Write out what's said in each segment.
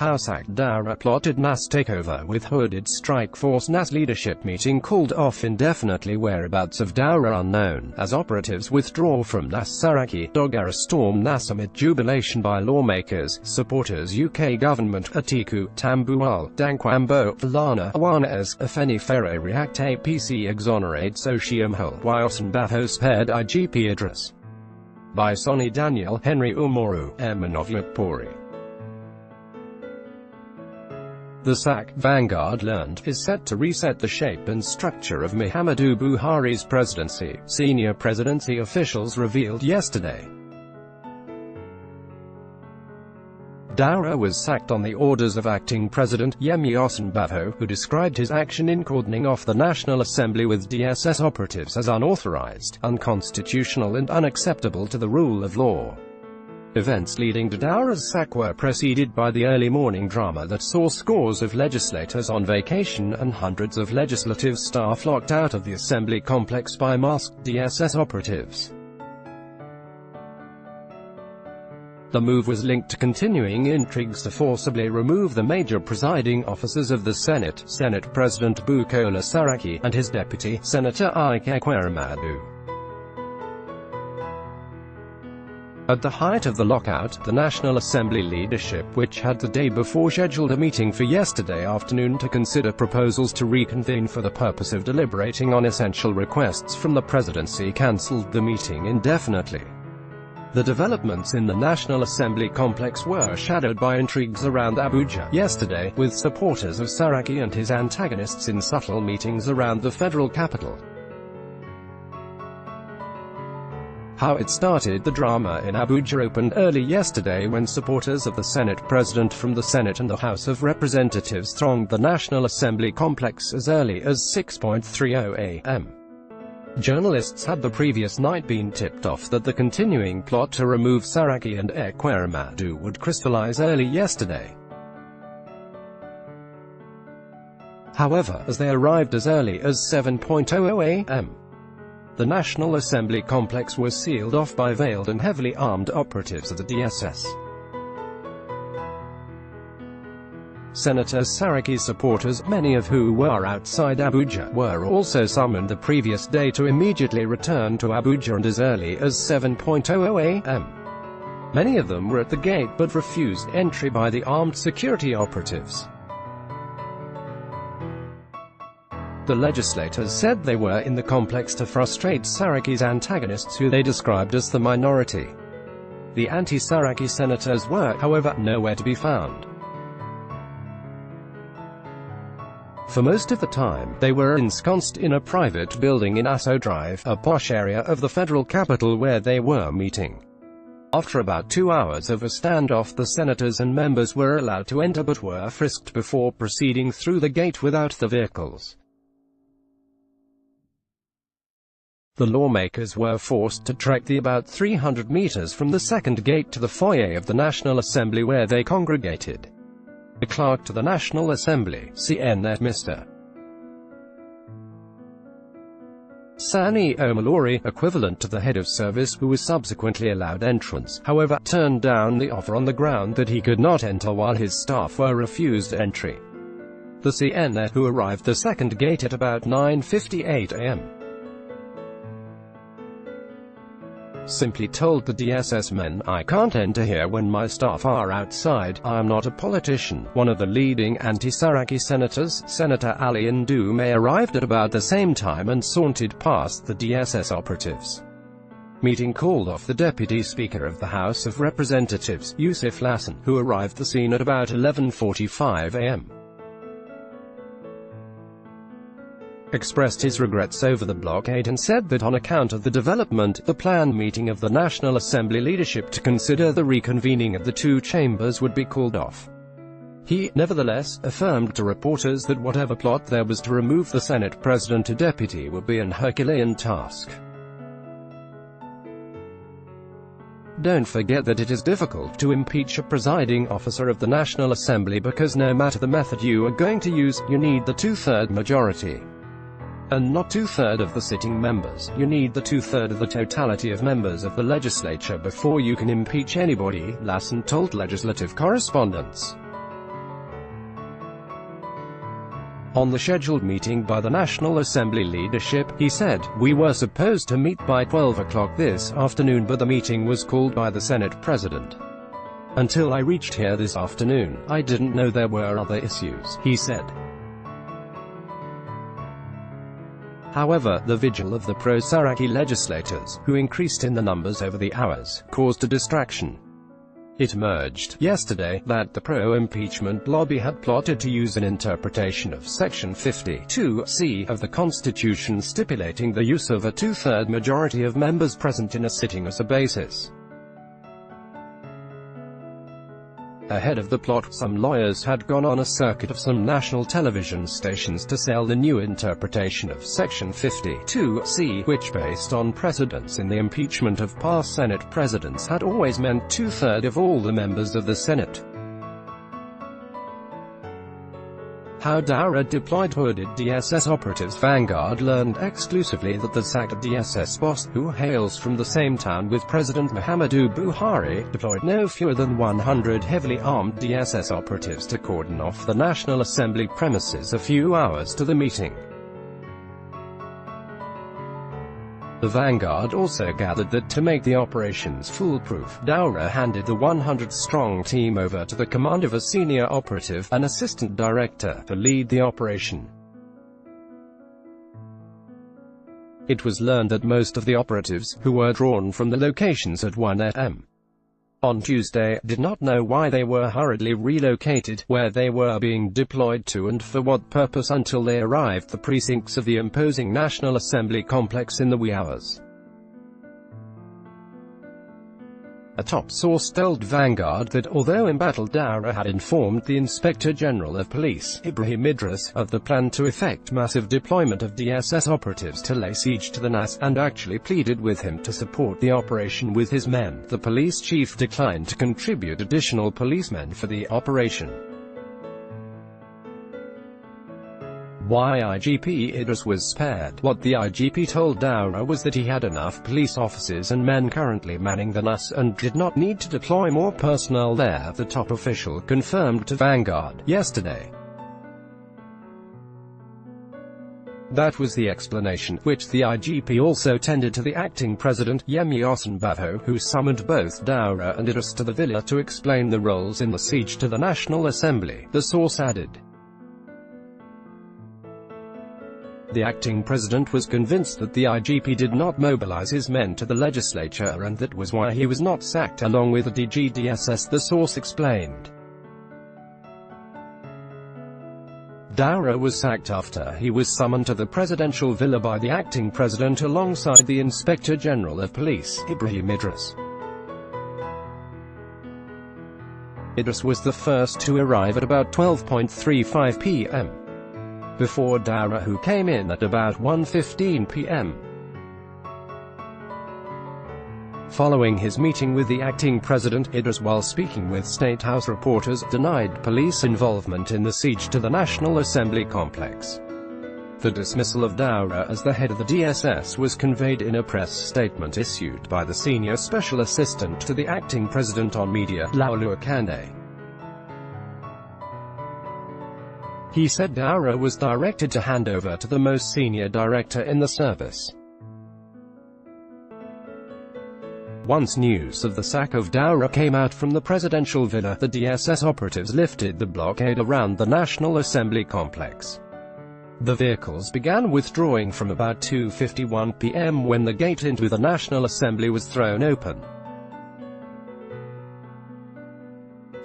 how Daura plotted NASS takeover with hooded strike force. NASS leadership meeting called off indefinitely. Whereabouts of Daura unknown, as operatives withdraw from NASS. Saraki, Daura storm NASS amid jubilation by lawmakers, supporters. UK government, Atiku, Tambuwal, Dankwambo, Lana, Awanas, Afenifere react. APC exonerate Sociumhul, Wyosenbatho spared IGP address. By Sonny Daniel, Henry Umoru, Emanov. The SAC, Vanguard learned, is set to reset the shape and structure of Muhammadu Buhari's presidency, senior presidency officials revealed yesterday. Daura was sacked on the orders of acting President Yemi Osinbajo, who described his action in cordoning off the National Assembly with DSS operatives as unauthorized, unconstitutional and unacceptable to the rule of law. Events leading to Daura's sack were preceded by the early morning drama that saw scores of legislators on vacation and hundreds of legislative staff locked out of the Assembly complex by masked DSS operatives. The move was linked to continuing intrigues to forcibly remove the major presiding officers of the Senate, Senate President Bukola Saraki, and his deputy, Senator Ike Ekweremadu. At the height of the lockout, the National Assembly leadership, which had the day before scheduled a meeting for yesterday afternoon to consider proposals to reconvene for the purpose of deliberating on essential requests from the presidency, cancelled the meeting indefinitely. The developments in the National Assembly complex were shadowed by intrigues around Abuja yesterday, with supporters of Saraki and his antagonists in subtle meetings around the federal capital. How it started. The drama in Abuja opened early yesterday when supporters of the Senate President from the Senate and the House of Representatives thronged the National Assembly complex as early as 6:30 a.m. Journalists had the previous night been tipped off that the continuing plot to remove Saraki and Ekweremadu would crystallize early yesterday. However, as they arrived as early as 7:00 a.m., the National Assembly complex was sealed off by veiled and heavily armed operatives of the DSS. Senator Saraki's supporters, many of who were outside Abuja, were also summoned the previous day to immediately return to Abuja and as early as 7:00 a.m. Many of them were at the gate but refused entry by the armed security operatives. The legislators said they were in the complex to frustrate Saraki's antagonists, who they described as the minority. The anti-Saraki senators were, however, nowhere to be found. For most of the time, they were ensconced in a private building in Aso Drive, a posh area of the federal capital where they were meeting. After about 2 hours of a standoff, the senators and members were allowed to enter but were frisked before proceeding through the gate without the vehicles. The lawmakers were forced to trek the about 300 meters from the second gate to the foyer of the National Assembly where they congregated. The clerk to the National Assembly, CNet Mr. Sani Omalori, equivalent to the head of service, who was subsequently allowed entrance, however, turned down the offer on the ground that he could not enter while his staff were refused entry. The CNet, who arrived the second gate at about 9:58 a.m., simply told the DSS men, "I can't enter here when my staff are outside. I am not a politician." One of the leading anti-Saraki senators, Senator Ali Ndume, arrived at about the same time and sauntered past the DSS operatives. Meeting called off. The Deputy Speaker of the House of Representatives, Yusuf Lassan, who arrived the scene at about 11:45 a.m., expressed his regrets over the blockade and said that on account of the development, the planned meeting of the National Assembly leadership to consider the reconvening of the two chambers would be called off. He, nevertheless, affirmed to reporters that whatever plot there was to remove the Senate President or deputy would be an Herculean task. Don't forget that it is difficult to impeach a presiding officer of the National Assembly because no matter the method you are going to use, you need the two-third majority. And not two-thirds of the sitting members. You need the two-thirds of the totality of members of the legislature before you can impeach anybody, Lassan told legislative correspondents. On the scheduled meeting by the National Assembly leadership, he said, "We were supposed to meet by 12 o'clock this afternoon, but the meeting was called by the Senate President. Until I reached here this afternoon, I didn't know there were other issues," he said. However, the vigil of the pro-Saraki legislators, who increased in the numbers over the hours, caused a distraction. It emerged yesterday that the pro-impeachment lobby had plotted to use an interpretation of Section 52(c) of the Constitution stipulating the use of a two-third majority of members present in a sitting as a basis. Ahead of the plot, some lawyers had gone on a circuit of some national television stations to sell the new interpretation of Section 52(c), which, based on precedents in the impeachment of past Senate presidents, had always meant two-thirds of all the members of the Senate. How Daura deployed hooded DSS operatives. Vanguard learned exclusively that the sacked DSS boss, who hails from the same town with President Muhammadu Buhari, deployed no fewer than 100 heavily armed DSS operatives to cordon off the National Assembly premises a few hours to the meeting. The Vanguard also gathered that to make the operations foolproof, Daura handed the 100-strong team over to the command of a senior operative, an assistant director, to lead the operation. It was learned that most of the operatives, who were drawn from the locations at 1 a.m. on Tuesday, did not know why they were hurriedly relocated, where they were being deployed to and for what purpose until they arrived the precincts of the imposing National Assembly complex in the wee hours. A top source told Vanguard that although embattled, Daura had informed the Inspector General of Police, Ibrahim Idris, of the plan to effect massive deployment of DSS operatives to lay siege to the NASS, and actually pleaded with him to support the operation with his men. The police chief declined to contribute additional policemen for the operation. Why IGP Idris was spared. What the IGP told Daura was that he had enough police officers and men currently manning the NASS and did not need to deploy more personnel there, the top official confirmed to Vanguard yesterday. That was the explanation, which the IGP also tendered to the acting president, Yemi Osinbajo, who summoned both Daura and Idris to the villa to explain the roles in the siege to the National Assembly, the source added. The acting president was convinced that the IGP did not mobilize his men to the legislature, and that was why he was not sacked, along with the DG DSS, the source explained. Daura was sacked after he was summoned to the presidential villa by the acting president alongside the Inspector General of Police, Ibrahim Idris. Idris was the first to arrive at about 12:35 p.m. before Daura, who came in at about 1:15 p.m. Following his meeting with the acting president, Idris, while speaking with State House reporters, denied police involvement in the siege to the National Assembly complex. The dismissal of Daura as the head of the DSS was conveyed in a press statement issued by the senior special assistant to the acting president on media, Lawal Daura. He said Daura was directed to hand over to the most senior director in the service. Once news of the sack of Daura came out from the presidential villa, the DSS operatives lifted the blockade around the National Assembly complex. The vehicles began withdrawing from about 2:51 p.m. when the gate into the National Assembly was thrown open.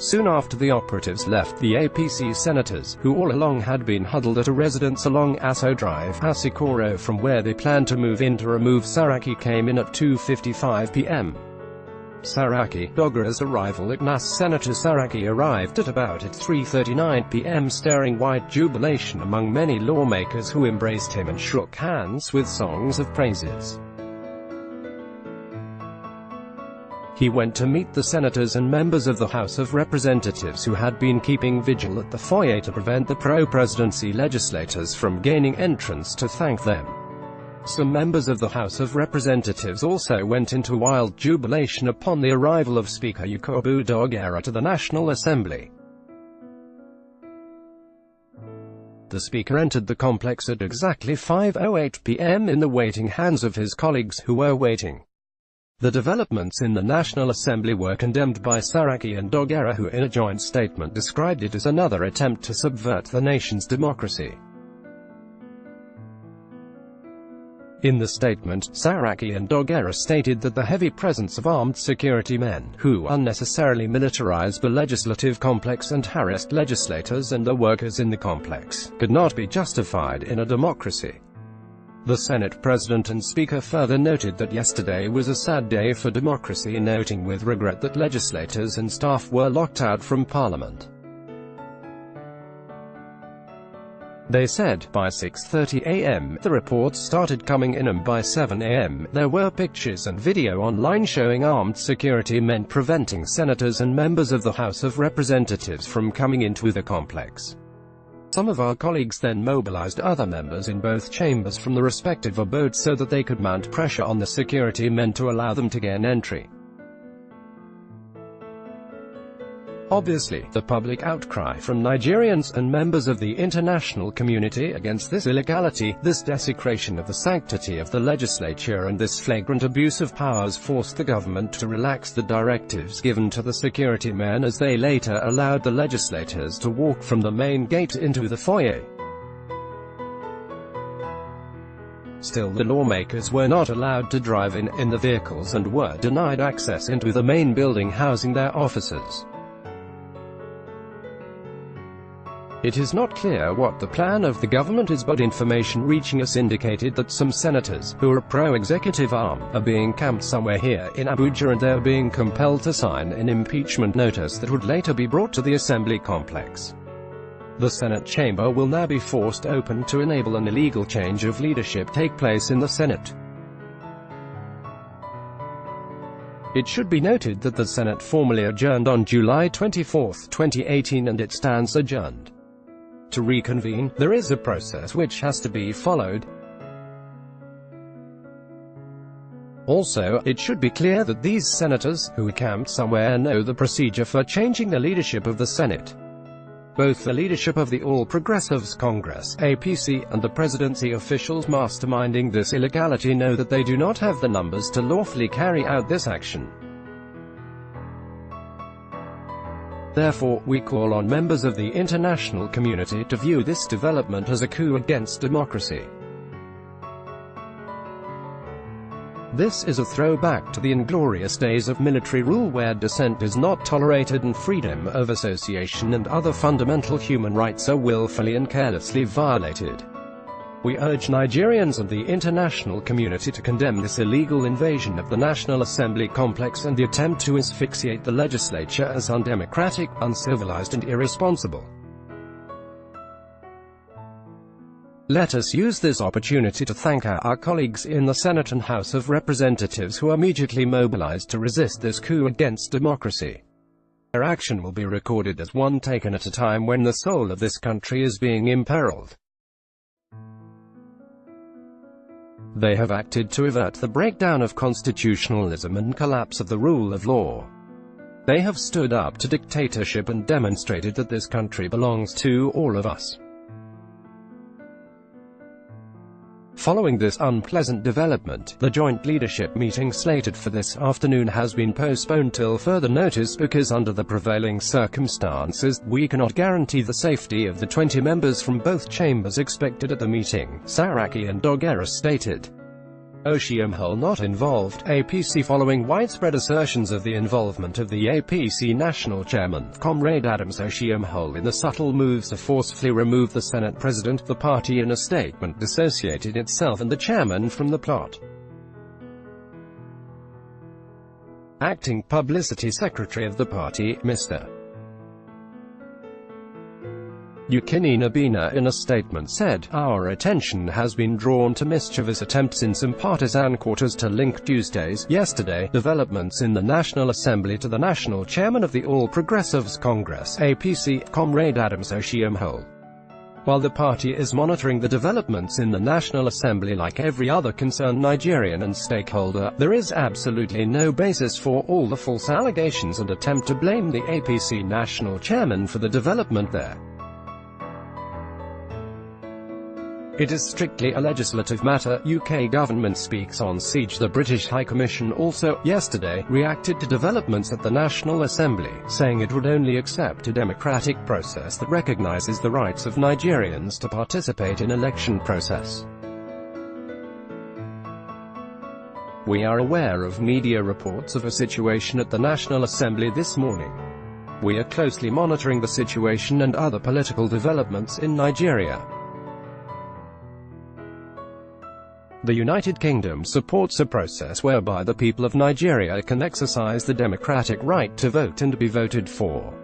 Soon after the operatives left, the APC senators, who all along had been huddled at a residence along Asso Drive, Asikoro, from where they planned to move in to remove Saraki, came in at 2:55 p.m. Saraki, Dogra's arrival at NASS. Senator Saraki arrived at about 3:39 p.m. stirring white jubilation among many lawmakers who embraced him and shook hands with songs of praises. He went to meet the senators and members of the House of Representatives who had been keeping vigil at the foyer to prevent the pro-presidency legislators from gaining entrance to thank them. Some members of the House of Representatives also went into wild jubilation upon the arrival of Speaker Yakubu Dogara to the National Assembly. The speaker entered the complex at exactly 5:08 p.m. in the waiting hands of his colleagues who were waiting. The developments in the National Assembly were condemned by Saraki and Daura, who in a joint statement described it as another attempt to subvert the nation's democracy. In the statement, Saraki and Daura stated that the heavy presence of armed security men, who unnecessarily militarized the legislative complex and harassed legislators and the workers in the complex, could not be justified in a democracy. The Senate President and Speaker further noted that yesterday was a sad day for democracy, noting with regret that legislators and staff were locked out from Parliament. They said, by 6:30 a.m., the reports started coming in, and by 7 a.m., there were pictures and video online showing armed security men preventing senators and members of the House of Representatives from coming into the complex. Some of our colleagues then mobilized other members in both chambers from the respective abodes so that they could mount pressure on the security men to allow them to gain entry. Obviously, the public outcry from Nigerians and members of the international community against this illegality, this desecration of the sanctity of the legislature and this flagrant abuse of powers forced the government to relax the directives given to the security men, as they later allowed the legislators to walk from the main gate into the foyer. Still, the lawmakers were not allowed to drive in the vehicles and were denied access into the main building housing their offices. It is not clear what the plan of the government is, but information reaching us indicated that some senators, who are a pro-executive arm, are being camped somewhere here in Abuja, and they are being compelled to sign an impeachment notice that would later be brought to the Assembly complex. The Senate chamber will now be forced open to enable an illegal change of leadership take place in the Senate. It should be noted that the Senate formally adjourned on July 24, 2018, and it stands adjourned. To reconvene, there is a process which has to be followed. Also, it should be clear that these senators, who are camped somewhere, know the procedure for changing the leadership of the Senate. Both the leadership of the All Progressives Congress (APC) and the presidency officials masterminding this illegality know that they do not have the numbers to lawfully carry out this action. Therefore, we call on members of the international community to view this development as a coup against democracy. This is a throwback to the inglorious days of military rule, where dissent is not tolerated and freedom of association and other fundamental human rights are willfully and carelessly violated. We urge Nigerians and the international community to condemn this illegal invasion of the National Assembly complex and the attempt to asphyxiate the legislature as undemocratic, uncivilized and irresponsible. Let us use this opportunity to thank our colleagues in the Senate and House of Representatives who immediately mobilized to resist this coup against democracy. Their action will be recorded as one taken at a time when the soul of this country is being imperiled. They have acted to avert the breakdown of constitutionalism and collapse of the rule of law. They have stood up to dictatorship and demonstrated that this country belongs to all of us. Following this unpleasant development, the joint leadership meeting slated for this afternoon has been postponed till further notice because under the prevailing circumstances, we cannot guarantee the safety of the 20 members from both chambers expected at the meeting, Saraki and Daura stated. Oshiomhole not involved, APC following widespread assertions of the involvement of the APC national chairman, Comrade Adams Oshiomhole, in the subtle moves to forcefully remove the Senate president, the party in a statement dissociated itself and the chairman from the plot. Acting Publicity Secretary of the party, Mr. Yukini Nabina in a statement said, "Our attention has been drawn to mischievous attempts in some partisan quarters to link Tuesday's, yesterday, developments in the National Assembly to the national chairman of the All Progressives Congress, APC, Comrade Adams Oshiomhole. While the party is monitoring the developments in the National Assembly like every other concerned Nigerian and stakeholder, there is absolutely no basis for all the false allegations and attempt to blame the APC national chairman for the development there. It is strictly a legislative matter. UK government speaks on siege. The British High Commission also, yesterday, reacted to developments at the National Assembly, saying it would only accept a democratic process that recognises the rights of Nigerians to participate in election process. We are aware of media reports of a situation at the National Assembly this morning. We are closely monitoring the situation and other political developments in Nigeria. The United Kingdom supports a process whereby the people of Nigeria can exercise the democratic right to vote and be voted for.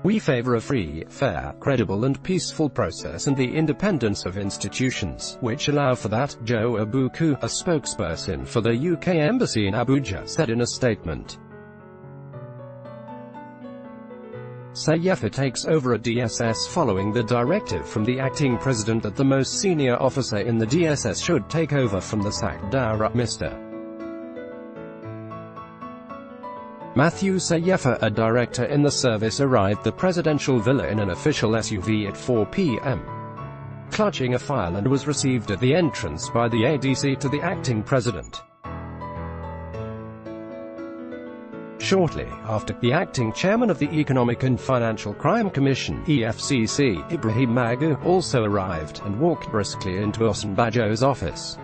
We favour a free, fair, credible and peaceful process and the independence of institutions, which allow for that, Joe Abuku, a spokesperson for the UK Embassy in Abuja, said in a statement. Sayefa takes over at DSS following the directive from the acting president that the most senior officer in the DSS should take over from the sacked Daura, Mr. Matthew Sayefa, a director in the service, arrived at the presidential villa in an official SUV at 4 p.m. clutching a file, and was received at the entrance by the ADC to the acting president. Shortly after, the acting chairman of the Economic and Financial Crime Commission (EFCC), Ibrahim Magu, also arrived, and walked briskly into Osinbajo's office.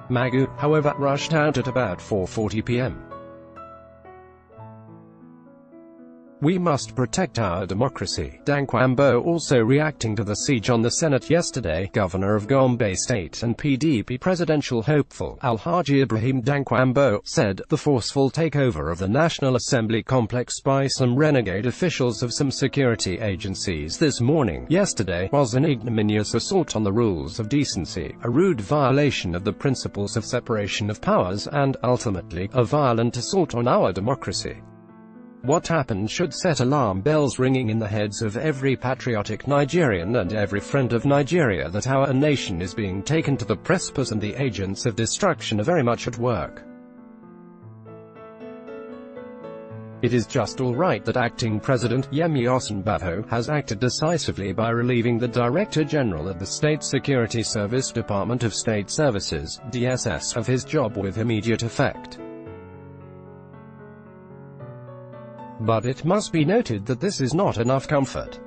Magu, however, rushed out at about 4:40 p.m. We must protect our democracy. Dankwambo, also reacting to the siege on the Senate yesterday, Governor of Gombe State and PDP presidential hopeful, Alhaji Ibrahim Dankwambo, said, the forceful takeover of the National Assembly complex by some renegade officials of some security agencies this morning, yesterday, was an ignominious assault on the rules of decency, a rude violation of the principles of separation of powers, and, ultimately, a violent assault on our democracy. What happened should set alarm bells ringing in the heads of every patriotic Nigerian and every friend of Nigeria that our nation is being taken to the precipice and the agents of destruction are very much at work. It is just all right that Acting President Yemi Osinbajo has acted decisively by relieving the Director General of the State Security Service Department of State Services, DSS, of his job with immediate effect. But it must be noted that this is not enough comfort.